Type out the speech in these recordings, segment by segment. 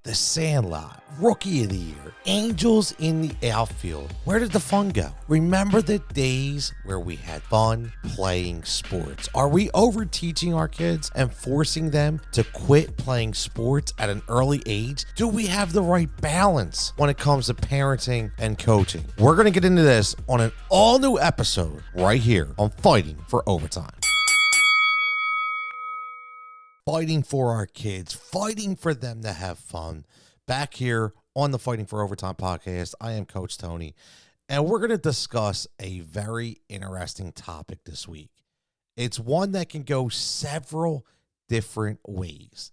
The Sandlot, Rookie of the Year, Angels in the Outfield. Where did the fun go? Remember the days where we had fun playing sports? Are we over teaching our kids and forcing them to quit playing sports at an early age? Do we have the right balance when it comes to parenting and coaching? We're going to get into this on an all new episode right here on Fighting for Overtime. Fighting for our kids, fighting for them to have fun. Back here on the Fighting for Overtime podcast, I am Coach Tony, and we're going to discuss a very interesting topic this week. It's one that can go several different ways,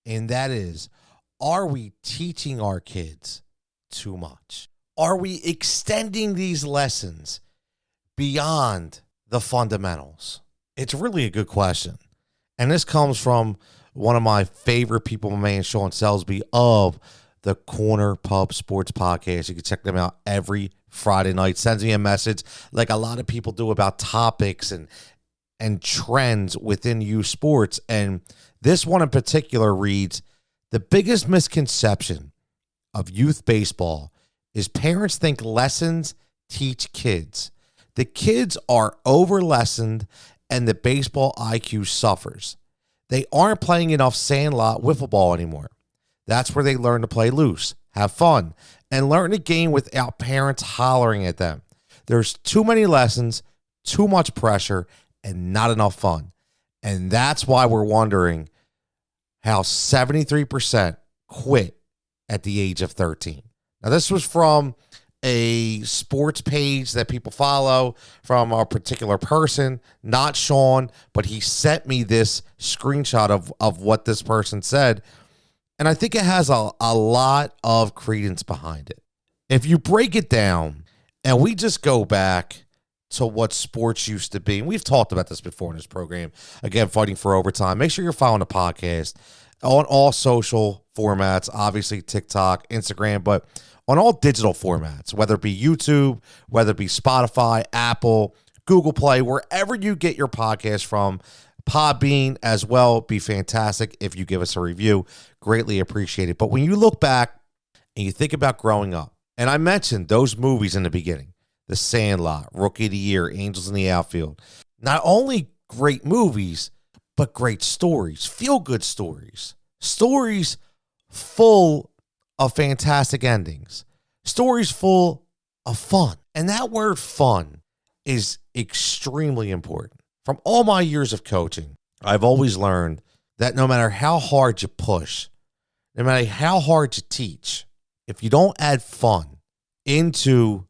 and that is, are we teaching our kids too much? Are we extending these lessons beyond the fundamentals? It's really a good question. And this comes from one of my favorite people, my man Sean Selsby of the Corner Pub Sports Podcast. You can check them out every Friday night. Sends me a message like a lot of people do about topics and trends within youth sports. And this one in particular reads, the biggest misconception of youth baseball is parents think lessons teach kids. The kids are over-lessoned and the baseball IQ suffers. They aren't playing enough sandlot wiffle ball anymore. That's where they learn to play loose, have fun, and learn the game without parents hollering at them. There's too many lessons, too much pressure, and not enough fun. And that's why we're wondering how 73% quit at the age of 13. Now, this was from a sports page that people follow from a particular person, not Sean, but he sent me this screenshot of what this person said. And I think it has a lot of credence behind it. If you break it down and we just go back to what sports used to be, and we've talked about this before in this program, again, Fighting for Overtime, make sure you're following the podcast on all social formats, obviously TikTok, Instagram, but on all digital formats, whether it be YouTube, whether it be Spotify, Apple, Google Play, wherever you get your podcast from, Podbean as well, be fantastic if you give us a review. Greatly appreciate it. But when you look back and you think about growing up, and I mentioned those movies in the beginning, The Sandlot, Rookie of the Year, Angels in the Outfield, not only great movies, but great stories, feel-good stories, stories full of fantastic endings, stories full of fun. And that word fun is extremely important. From all my years of coaching, I've always learned that no matter how hard you push, no matter how hard you teach, if you don't add fun into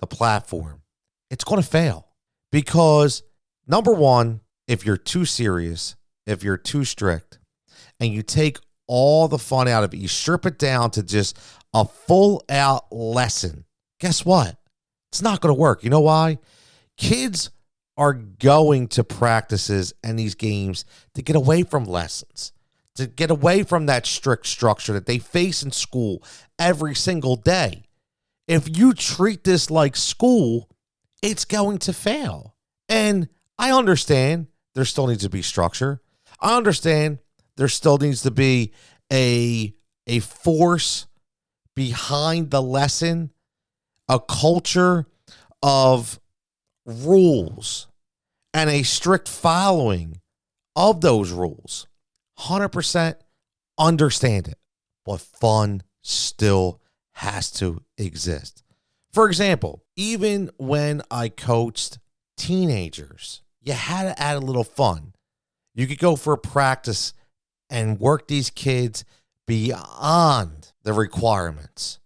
the platform, it's going to fail. Because number one, if you're too serious, if you're too strict, and you take all the fun out of it, you strip it down to just a full out lesson, guess what? It's not going to work. You know why? Kids are going to practices and these games to get away from lessons, to get away from that strict structure that they face in school every single day. If you treat this like school, it's going to fail. And I understand there still needs to be structure. I understand there still needs to be a force behind the lesson, a culture of rules, and a strict following of those rules. 100% understand it, but fun still has to exist. For example, even when I coached teenagers, you had to add a little fun. You could go for a practice and work these kids beyond the requirements,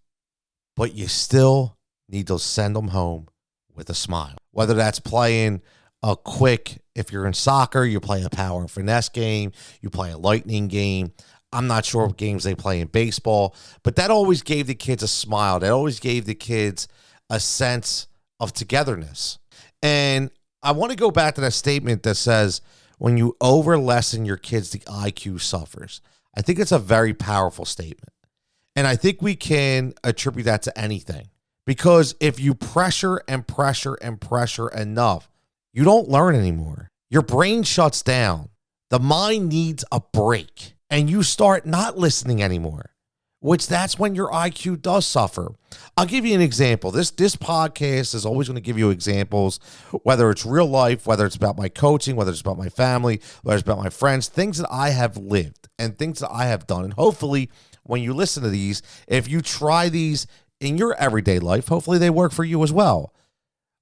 but you still need to send them home with a smile. Whether that's playing a quick, if you're in soccer, you play a power and finesse game, you play a lightning game. I'm not sure what games they play in baseball, but that always gave the kids a smile. That always gave the kids a sense of togetherness. And I want to go back to that statement that says, when you over-lessen your kids, the IQ suffers. I think it's a very powerful statement. And I think we can attribute that to anything. Because if you pressure and pressure and pressure enough, you don't learn anymore. Your brain shuts down. The mind needs a break. And you start not listening anymore. which that's when your IQ does suffer. I'll give you an example. This podcast is always going to give you examples, whether it's real life, whether it's about my coaching, whether it's about my family, whether it's about my friends, things that I have lived and things that I have done. And hopefully when you listen to these, if you try these in your everyday life, hopefully they work for you as well.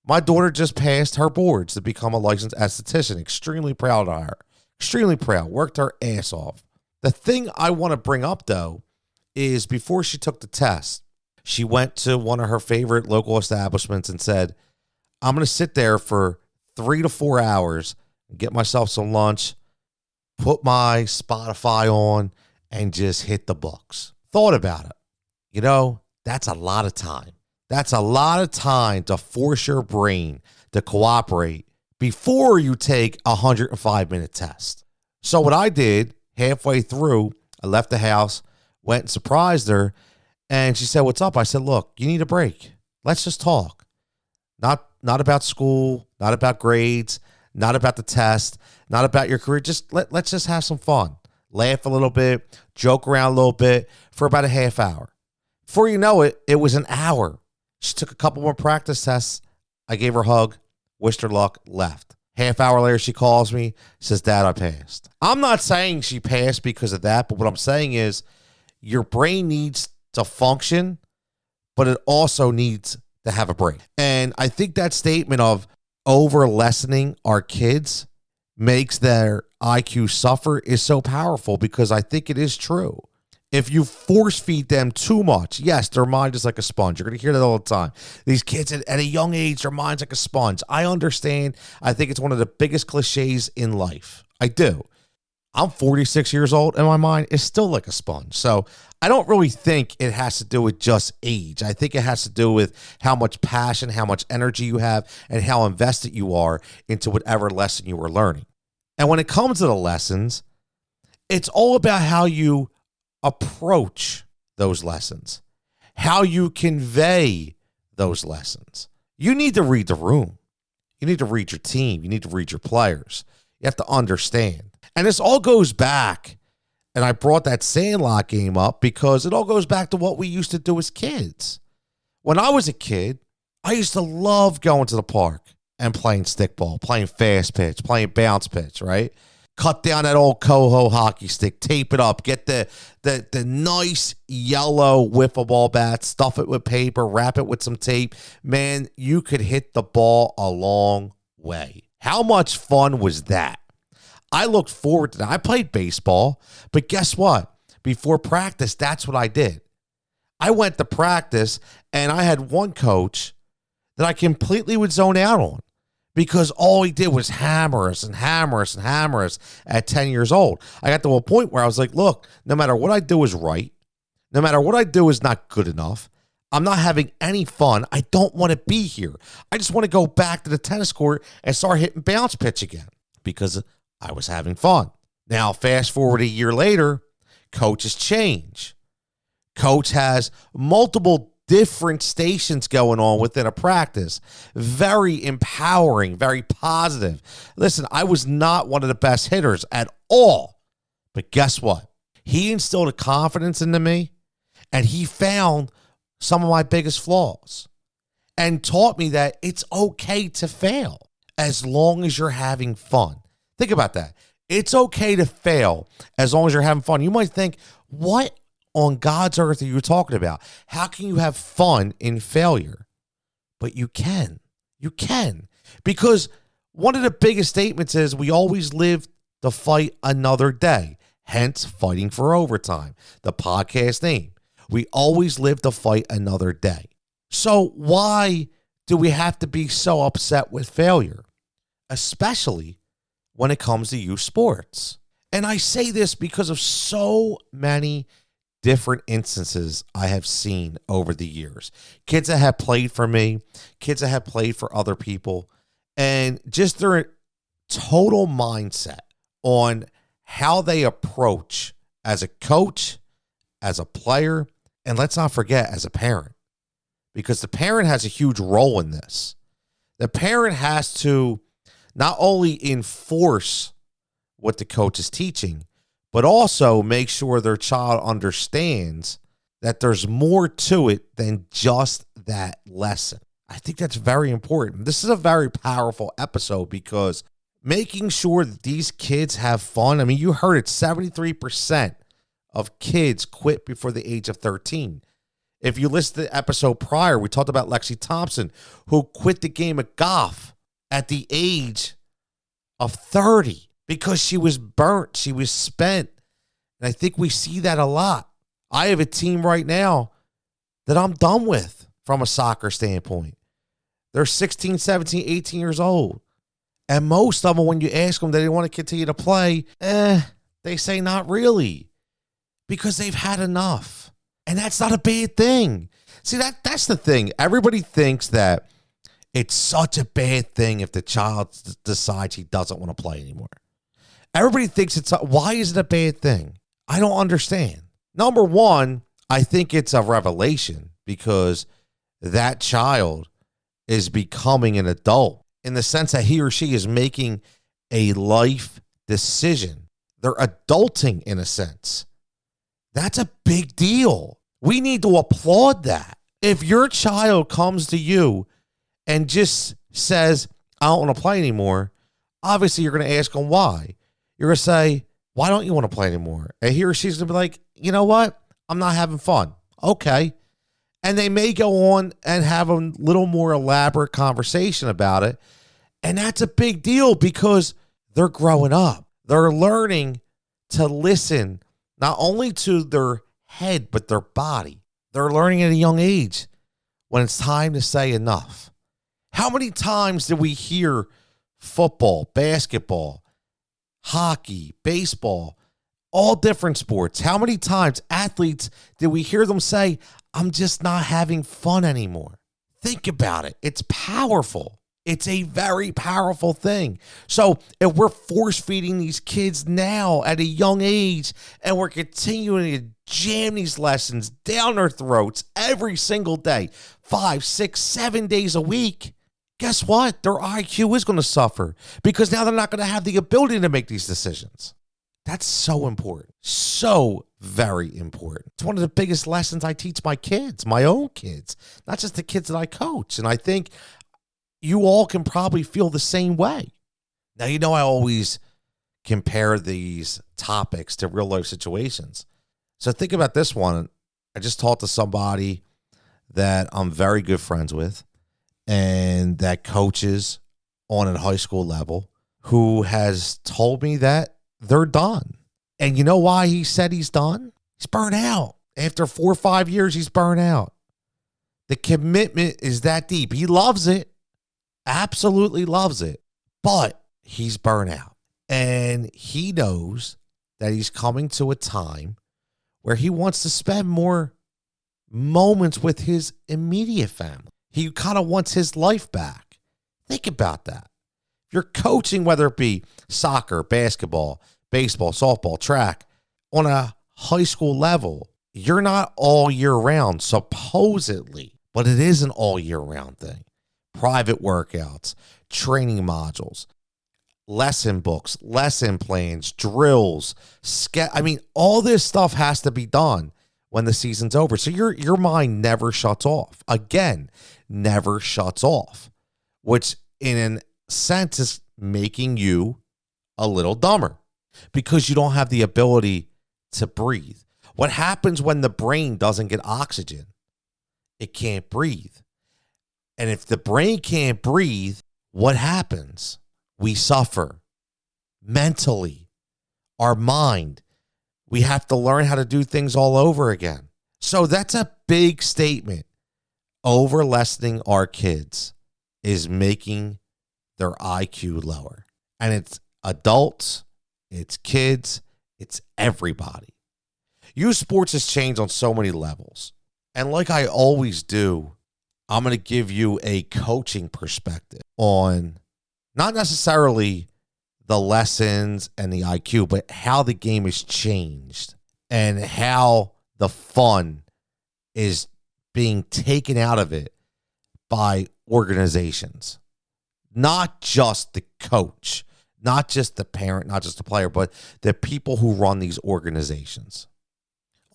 My daughter just passed her boards to become a licensed esthetician. Extremely proud of her. Extremely proud. Worked her ass off. The thing I want to bring up, though, is before she took the test, she went to one of her favorite local establishments and said, I'm going to sit there for 3 to 4 hours, get myself some lunch, put my Spotify on, and just hit the books. Thought about it. You know, that's a lot of time. That's a lot of time to force your brain to cooperate before you take a 105-minute test. So what I did, halfway through, I left the house, went and surprised her, and she said, what's up? I said, look, you need a break. Let's just talk. Not about school, not about grades, not about the test, not about your career. Just let's just have some fun. Laugh a little bit, joke around a little bit for about a half hour. Before you know it, it was an hour. She took a couple more practice tests. I gave her a hug, wished her luck, left. Half hour later, she calls me, says, Dad, I passed. I'm not saying she passed because of that, but what I'm saying is your brain needs to function, but it also needs to have a break. And I think that statement of over-lessening our kids makes their IQ suffer is so powerful because I think it is true. If you force feed them too much, yes, their mind is like a sponge. You're going to hear that all the time. These kids at a young age, their mind's like a sponge. I understand. I think it's one of the biggest cliches in life. I do. I'm 46 years old and my mind is still like a sponge. So I don't really think it has to do with just age. I think it has to do with how much passion, how much energy you have, and how invested you are into whatever lesson you are learning. And when it comes to the lessons, it's all about how you approach those lessons, how you convey those lessons. You need to read the room. You need to read your team. You need to read your players. You have to understand. And this all goes back, and I brought that Sandlot game up because it all goes back to what we used to do as kids. When I was a kid, I used to love going to the park and playing stickball, playing fast pitch, playing bounce pitch, right? Cut down that old Coho hockey stick, tape it up, get the nice yellow wiffle ball bat, stuff it with paper, wrap it with some tape. Man, you could hit the ball a long way. How much fun was that? I looked forward to that. I played baseball, but guess what? Before practice, that's what I did. I went to practice, and I had one coach that I completely would zone out on, because all he did was hammer us and hammer us and hammer us at 10 years old. I got to a point where I was like, look, no matter what I do is right. No matter what I do is not good enough. I'm not having any fun. I don't want to be here. I just want to go back to the tennis court and start hitting bounce pitch again because I was having fun. Now, fast forward a year later, coaches change. Coach has multiple different stations going on within a practice. Very empowering, very positive. Listen, I was not one of the best hitters at all. But guess what? He instilled a confidence into me, and he found some of my biggest flaws and taught me that it's okay to fail as long as you're having fun. Think about that. It's okay to fail as long as you're having fun. You might think, what on God's earth are you talking about? How can you have fun in failure? But you can. You can. Because one of the biggest statements is we always live to fight another day. Hence, fighting for overtime. The podcast name. We always live to fight another day. So why do we have to be so upset with failure? Especially when it comes to youth sports. And I say this because of so many different instances I have seen over the years. Kids that have played for me, kids that have played for other people, and just their total mindset on how they approach as a coach, as a player, and let's not forget, as a parent. Because the parent has a huge role in this. The parent has to not only enforce what the coach is teaching, but also make sure their child understands that there's more to it than just that lesson. I think that's very important. This is a very powerful episode because making sure that these kids have fun. I mean, you heard it, 73% of kids quit before the age of 13. If you listen to the episode prior, we talked about Lexi Thompson, who quit the game of golf at the age of 30 because she was burnt, she was spent. And I think we see that a lot. I have a team right now that I'm done with from a soccer standpoint. They're 16, 17, 18 years old. And most of them, when you ask them, they want to continue to play, they say not really because they've had enough. And that's not a bad thing. See, that's the thing. Everybody thinks that it's such a bad thing if the child decides he doesn't want to play anymore. Everybody thinks why is it a bad thing? I don't understand. Number one, I think it's a revelation because that child is becoming an adult in the sense that he or she is making a life decision. They're adulting in a sense. That's a big deal. We need to applaud that. If your child comes to you and just says, I don't want to play anymore, obviously you're going to ask them why. You're going to say, why don't you want to play anymore? And he or she's going to be like, you know what? I'm not having fun. Okay. And they may go on and have a little more elaborate conversation about it. And that's a big deal because they're growing up. They're learning to listen not only to their head, but their body. They're learning at a young age when it's time to say enough. How many times did we hear football, basketball, hockey, baseball, all different sports? How many times athletes did we hear them say, I'm just not having fun anymore? Think about it. It's powerful. It's a very powerful thing. So if we're force feeding these kids now at a young age and we're continuing to jam these lessons down their throats every single day, 5, 6, 7 days a week, guess what? Their IQ is going to suffer because now they're not going to have the ability to make these decisions. That's so important. So very important. It's one of the biggest lessons I teach my kids, my own kids, not just the kids that I coach. And I think you all can probably feel the same way. Now, you know, I always compare these topics to real life situations. So think about this one. I just talked to somebody that I'm very good friends with and that coaches on a high school level who has told me that they're done. And you know why he said he's done? He's burnt out. After 4 or 5 years, he's burnt out. The commitment is that deep. He loves it. Absolutely loves it. But he's burnt out. And he knows that he's coming to a time where he wants to spend more moments with his immediate family. He kind of wants his life back. Think about that. If you're coaching, whether it be soccer, basketball, baseball, softball, track, on a high school level, you're not all year round, supposedly, but it is an all year round thing. Private workouts, training modules, lesson books, lesson plans, drills, all this stuff has to be done when the season's over. So your mind never shuts off. Again, never shuts off, which in a sense is making you a little dumber because you don't have the ability to breathe. What happens when the brain doesn't get oxygen? It can't breathe. And if the brain can't breathe, what happens? We suffer mentally, our mind. We have to learn how to do things all over again. So that's a big statement. Over lessening our kids is making their IQ lower. And it's adults, it's kids, it's everybody. Youth sports has changed on so many levels. And like I always do, I'm going to give you a coaching perspective on not necessarily the lessons and the IQ, but how the game has changed and how the fun is being taken out of it by organizations. Not just the coach, not just the parent, not just the player, but the people who run these organizations.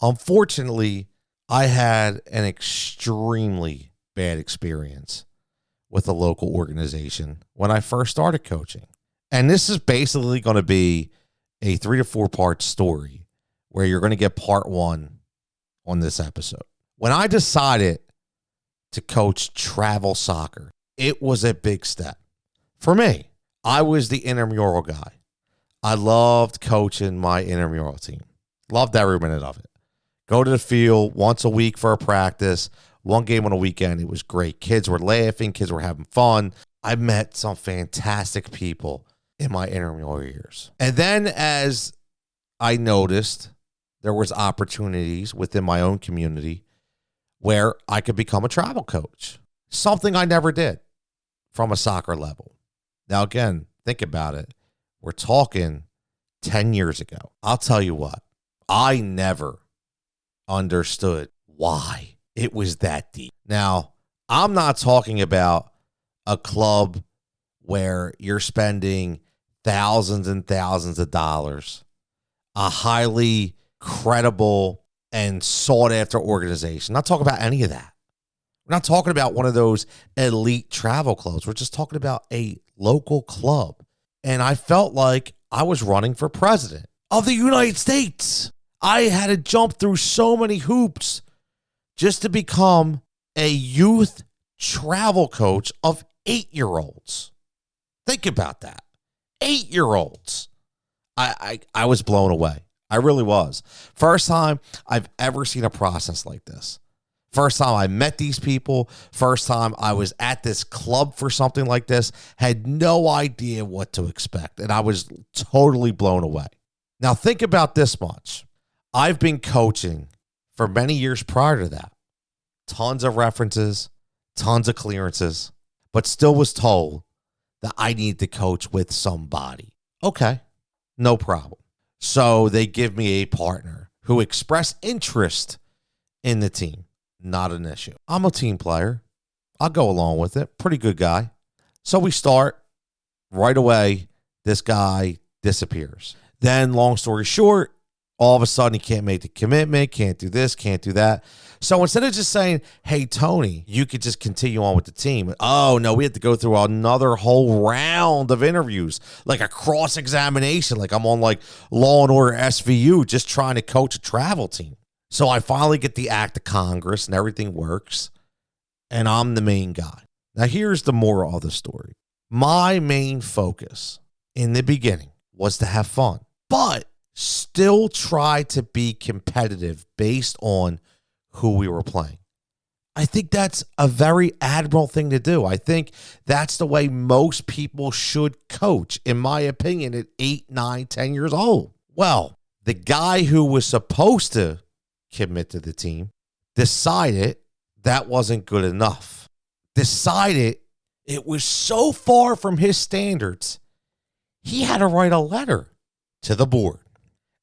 Unfortunately, I had an extremely bad experience with a local organization when I first started coaching. And this is basically going to be a 3 to 4 part story where you're going to get part 1 on this episode. When I decided to coach travel soccer, it was a big step for me. I was the intramural guy. I loved coaching my intramural team. Loved every minute of it. Go to the field once a week for a practice, 1 game on a weekend. It was great. Kids were laughing. Kids were having fun. I met some fantastic people in my intramural years. And then as I noticed, there was opportunities within my own community where I could become a travel coach, something I never did from a soccer level. Now, again, think about it. We're talking 10 years ago. I'll tell you what, I never understood why it was that deep. Now, I'm not talking about a club where you're spending thousands and thousands of dollars, a highly credible and sought after organization. Not talking about any of that. We're not talking about one of those elite travel clubs. We're just talking about a local club. And I felt like I was running for president of the United States. I had to jump through so many hoops just to become a youth travel coach of 8-year-olds. Think about that. 8-year-olds. I was blown away. I really was. First time I've ever seen a process like this. First time I met these people, first time I was at this club for something like this, had no idea what to expect, and I was totally blown away. Now think about this much. I've been coaching for many years prior to that. Tons of references, tons of clearances, but still was told that I need to coach with somebody. Okay, no problem. So they give me a partner who expressed interest in the team. Not an issue. I'm a team player. I'll go along with it. Pretty good guy. So we start right away. This guy disappears. Then, long story short, all of a sudden he can't make the commitment, can't do this, can't do that. So instead of just saying, hey, Tony, you could just continue on with the team. Oh, no, we had to go through another whole round of interviews, like a cross-examination, like I'm on like Law and Order SVU, just trying to coach a travel team. So I finally get the act of Congress and everything works, and I'm the main guy. Now, here's the moral of the story. My main focus in the beginning was to have fun, but still try to be competitive based on who we were playing. I think that's a very admirable thing to do. I think that's the way most people should coach, in my opinion, at 8, 9, 10 years old. Well, the guy who was supposed to commit to the team decided that wasn't good enough. Decided it was so far from his standards, he had to write a letter to the board.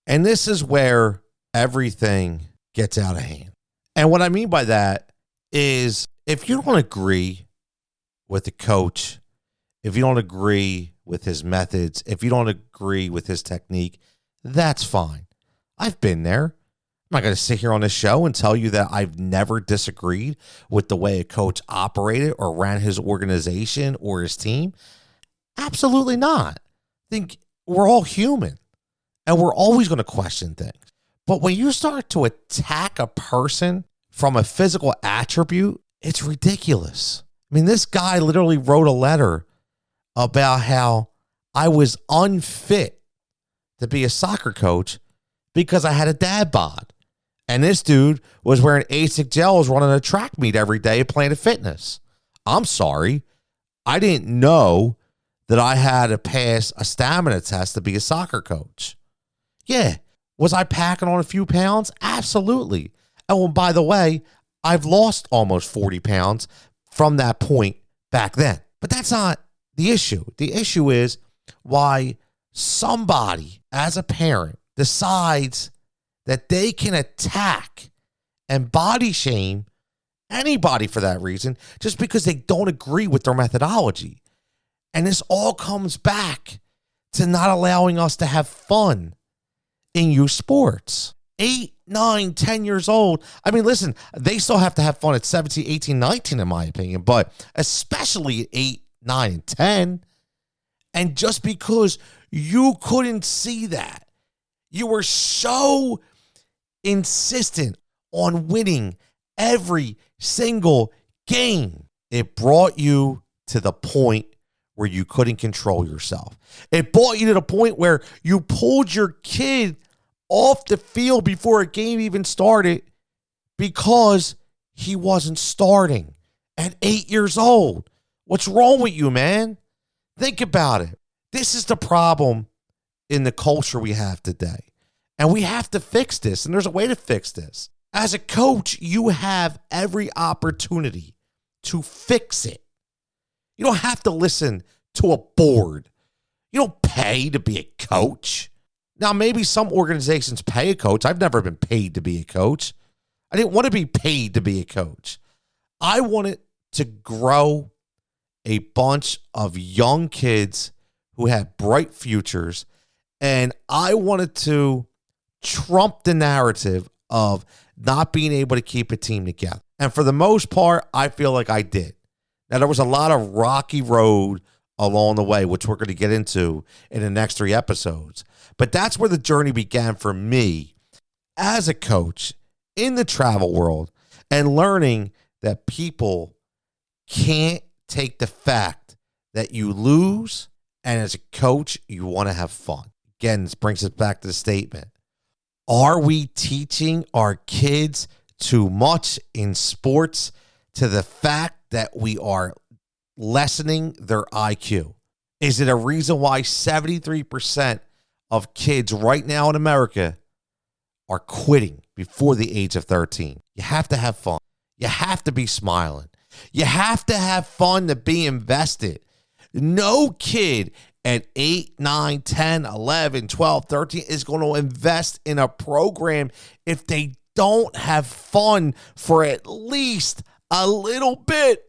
And this is where everything gets out of hand. And what I mean by that is if you don't agree with the coach, if you don't agree with his methods, if you don't agree with his technique, that's fine. I've been there. I'm not going to sit here on this show and tell you that I've never disagreed with the way a coach operated or ran his organization or his team. Absolutely not. I think we're all human and we're always going to question things. But when you start to attack a person from a physical attribute, it's ridiculous. I mean, this guy literally wrote a letter about how I was unfit to be a soccer coach because I had a dad bod. And this dude was wearing ASIC gels, running a track meet every day at Planet Fitness. I'm sorry. I didn't know that I had to pass a stamina test to be a soccer coach. Yeah. Was I packing on a few pounds? Absolutely. Oh, and by the way, I've lost almost 40 pounds from that point back then. But that's not the issue. The issue is why somebody as a parent decides that they can attack and body shame anybody for that reason just because they don't agree with their methodology. And this all comes back to not allowing us to have fun in youth sports. 8, 9, 10 years old. I mean, listen, they still have to have fun at 17, 18, 19, in my opinion, but especially at 8, 9, and 10. And just because you couldn't see that, you were so insistent on winning every single game, it brought you to the point where you couldn't control yourself. It brought you to the point where you pulled your kid off the field before a game even started because he wasn't starting at 8 years old. What's wrong with you, man? Think about it. This is the problem in the culture we have today. And we have to fix this, and there's a way to fix this. As a coach, you have every opportunity to fix it. You don't have to listen to a board. You don't pay to be a coach. Now, maybe some organizations pay a coach. I've never been paid to be a coach. I didn't want to be paid to be a coach. I wanted to grow a bunch of young kids who had bright futures, and I wanted to trump the narrative of not being able to keep a team together. And for the most part, I feel like I did. Now, there was a lot of rocky road along the way, which we're going to get into in the next 3 episodes. But that's where the journey began for me as a coach in the travel world, and learning that people can't take the fact that you lose, and as a coach, you want to have fun. Again, this brings us back to the statement. Are we teaching our kids too much in sports to the fact that we are lessening their IQ? Is it a reason why 73% of kids right now in America are quitting before the age of 13? You have to have fun. You have to be smiling. You have to have fun to be invested. No kid at 8, 9, 10, 11, 12, 13 is going to invest in a program if they don't have fun for at least a little bit.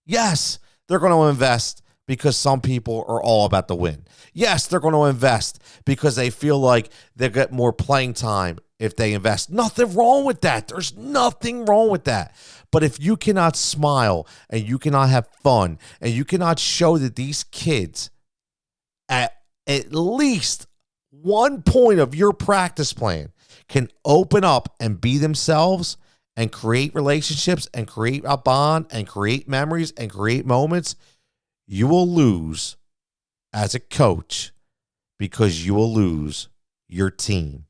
Yes, they're going to invest because some people are all about the win. Yes, they're going to invest because they feel like they'll get more playing time if they invest. Nothing wrong with that. There's nothing wrong with that. But if you cannot smile and you cannot have fun and you cannot show that these kids at least one point of your practice plan can open up and be themselves and create relationships and create a bond and create memories and create moments, you will lose as a coach because you will lose your team.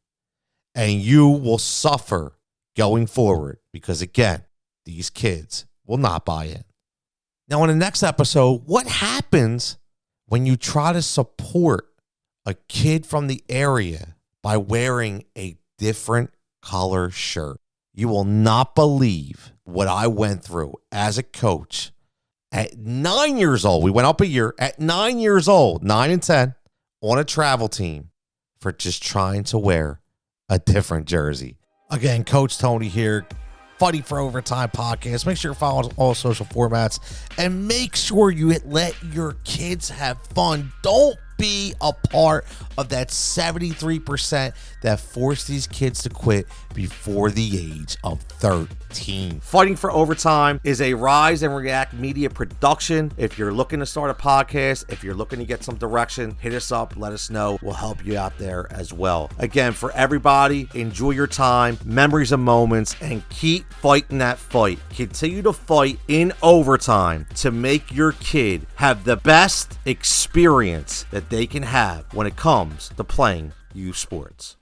And you will suffer going forward because, again, these kids will not buy in. Now, in the next episode, what happens when you try to support a kid from the area by wearing a different color shirt? You will not believe what I went through as a coach at 9 years old. We went up a year at 9 years old, 9 and 10, on a travel team for just trying to wear a different jersey. Again, Coach Tony here, Fighting for Overtime podcast. Make sure you follow us on all social formats and make sure you let your kids have fun. Don't be a part of that 73% that force these kids to quit before the age of 13. Fighting for Overtime is a Rise and React media production. If you're looking to start a podcast, if you're looking to get some direction, hit us up, let us know. We'll help you out there as well. Again, for everybody, enjoy your time, memories and moments, and keep fighting that fight. Continue to fight in overtime to make your kid have the best experience that they can have when it comes to playing youth sports.